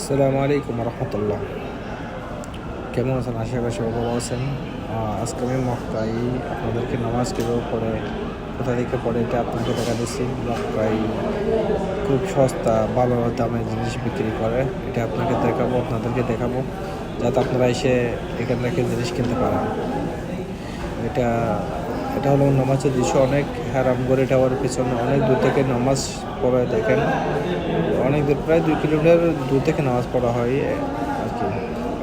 আসসালামু আলাইকুম রহমতুল্লাহ। কেমন আছেন? আশা করি সবাই ভালো আছেন। আজকে আমি মক্কায় আপনাদেরকে নামাজ কীভাবে পড়ে, কোথা থেকে পড়ে, এটা আপনাকে দেখা দিচ্ছি। মক্কায় খুব সস্তা ভালো দামে জিনিস বিক্রি করে, এটা আপনাদেরকে দেখাবো, যাতে আপনারা এসে এখান থেকে জিনিস কিনতে পারেন। এটা এটা হলো নামাজের দৃশ্য। অনেক হারামগড়ি টাওয়ারের পিছনে অনেক দূর থেকে নামাজ পড়ে দেখেন। অনেক দূর, প্রায় 2 কিলোমিটার দূর থেকে নামাজ পড়া হয় আর কি।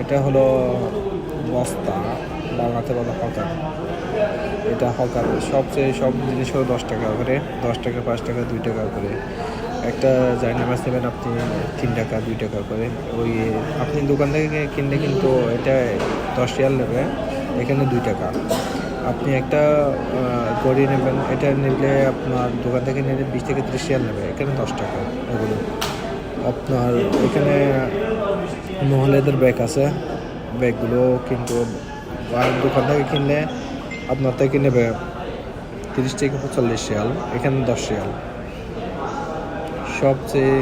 এটা হলো বস্তা, বাংলাতে বলা হকার। এটা হকার, সব জিনিস হলো 10 টাকা করে, 10 টাকা, 5 টাকা, 2 টাকা করে। একটা জায়নামাজ নেবেন আপনি 3 টাকা, 2 টাকা করে। ওই আপনি দোকান থেকে কিনলে কিন্তু এটা 10 রিয়াল নেবে, এখানে 2 টাকা। আপনি একটা গড়ি নেবেন, এটা নিলে আপনার দোকান থেকে নিলে 20 থেকে 30 রিয়াল নেবে, এখানে 10 টাকা। এগুলো আপনার এখানে মহিলাদের ব্যাগ আছে, ব্যাগগুলো কিন্তু দোকান থেকে কিনলে আপনার থেকে নেবে 30 থেকে 40 রিয়াল, এখানে 10 রিয়াল। সবচেয়ে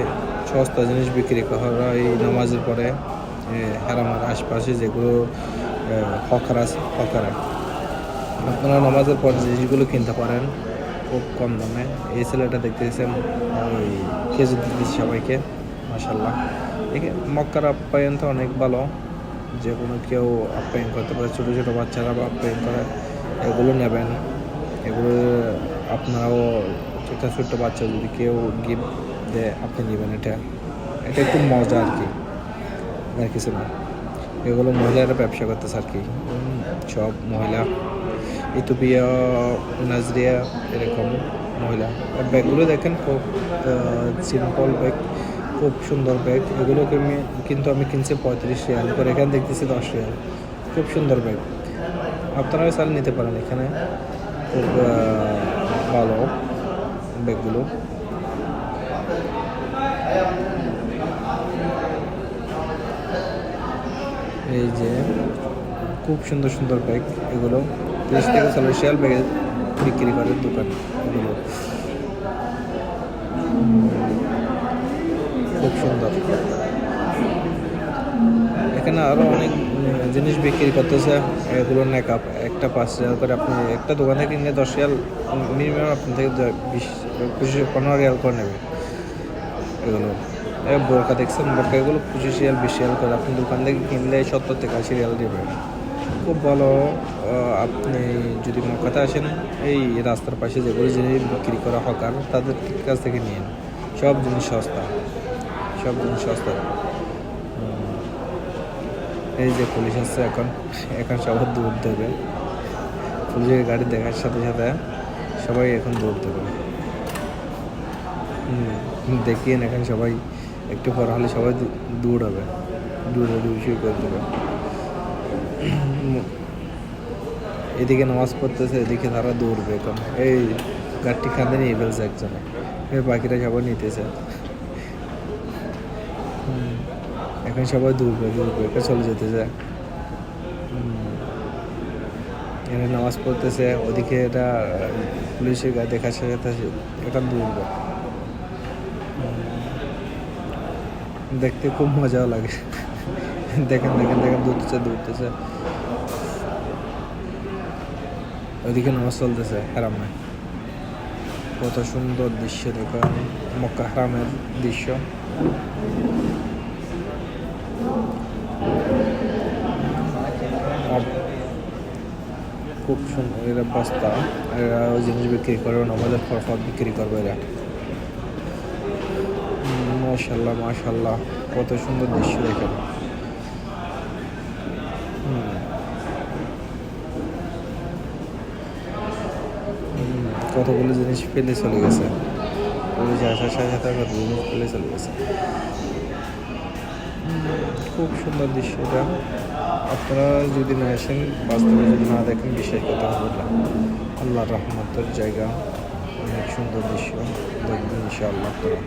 সস্তা জিনিস বিক্রি করা এই নামাজের পরে হারামের আশপাশে যেগুলো হকার আছে, হকারে আপনারা নামাজের পর জিনিসগুলো কিনতে পারেন খুব কম দামে। এই ছেলেটা দেখতেছেন ওই খেজুর দিচ্ছি সবাইকে, মাশাল্লাহ। এখানে মক্কার আপ্যায়ন তো অনেক ভালো, যে কোনো কেউ আপ্যায়ন করতে পারে, ছোটো ছোটো বাচ্চারা আপ্যায়ন করে। এগুলো নেবেন, এগুলো আপনারাও, একটা ছোট্ট বাচ্চা যদি কেউ গিফট দেয় আপনি নেবেন। এটা একটু মজা আর কি, আর কিছু না। এগুলো মহিলারা ব্যবসা করতেছে আর কি, সব মহিলা, ইথিওপিয়া, নাইজেরিয়া, এরকম মহিলা। ব্যাগগুলো দেখেন, খুব সিম্পল ব্যাগ, খুব সুন্দর ব্যাগ। এগুলোকে কিন্তু আমি কিনছি 35 রিয়াল করে, এখানে দেখতেছি 10 রিয়াল। খুব সুন্দর ব্যাগ, আপনারাও চাল নিতে পারেন। এখানে খুব ভালো ব্যাগগুলো। এই যে খুব সুন্দর সুন্দর ব্যাগ, এগুলো 30 থেকে 40 রিয়াল ব্যাগে বিক্রি করে দোকান। এগুলো খুব সুন্দর। এখানে আরও অনেক জিনিস বিক্রি করতেছে। এগুলো নেকাপ একটা 5 রিয়াল করে, আপনি একটা দোকান থেকে কিনলে 10 রিয়াল মিনিমাম আপনার থেকে 20, 25, 15 রিয়াল করে নেবে। এগুলো বোরকা দেখছেন, বোরকা এগুলো 25 রিয়াল, 20 রিয়াল করে। আপনি দোকান থেকে কিনলে 70 থেকে 80 রিয়াল দেবে। খুব ভালো। আপনি যদি মক্কাতে আসেন, এই রাস্তার পাশে যেগুলো জিনিস বিক্রি করা হকার, তাদের কাছ থেকে নিন। সব জিনিস সস্তা, সব জিনিস সস্তা। এই যে পুলিশ আসছে, এখন সবাই দৌড় দেবে। পুলিশের গাড়ি দেখার সাথে সাথে সবাই এখন দৌড় দেবে। দেখিয়েন, এখন সবাই একটু পর হলে সবাই দৌড়াবে, দৌড়ে শুরু করে দেবে। এদিকে নামাজ পড়তেছে, এদিকে তারা দৌড়বে। এখন এই গাড়িটি কাঁধে নিয়ে ফেলছে একজনে, বাকিরা সবাই নিতেছে। এখন সবাই দৌড়বে, এখন চলে যেতেছে। এখানে নামাজ পড়তেছে, ওদিকে এটা পুলিশের গায়ে দেখার সাথে সাথে এখন দৌড়বে। দেখতে খুব মজাও লাগে। দেখেন দেখেন দেখেন, দৌড়তেছে। ওইদিকে নামাজ চলতেছে হারামে। কত সুন্দর দৃশ্য দেখেন, মক্কা হারামের দৃশ্য। খুব সুন্দর। এরা বস্তা, এরা ওই জিনিস বিক্রি করবে, আমাদের ফরফর বিক্রি করবে এরা। মাশাল্লাহ মাশাল্লাহ, কত সুন্দর দৃশ্য দেখেন। কতগুলো জিনিস ফেলে চলে গেছে, পুলিশ আসার সাথে সাথে কত জিনিস ফেলে চলে গেছে। খুব সুন্দর দৃশ্য এটা। আপনারা যদি না আসেন, বাস্তবে যদি না দেখেন, বিশ্বাস করতে হবে না। আল্লাহর রহমতের জায়গা, অনেক সুন্দর দৃশ্য দেখবেন ইনশাআল্লাহ আপনারা।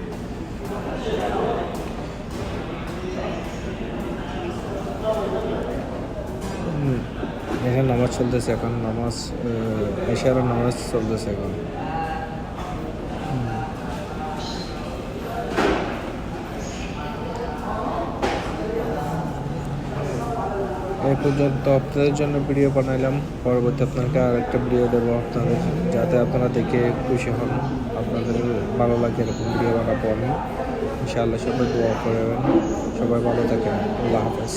এখানে নামাজ চলতেছে, এখন নামাজ এশার নামাজ চলতেছে এখন। এই পর্যন্ত আপনাদের জন্য ভিডিও বানাইলাম। পরবর্তী আপনাকে আর একটা ভিডিও দেবো আপনাদের, যাতে আপনারা দেখে খুশি হন, আপনাদের ভালো লাগে এরকম ভিডিও বানাবো আমি ইনশাআল্লাহ। সবাই দোয়া করবেন, সবাই ভালো থাকেন। আল্লাহ হাফেজ।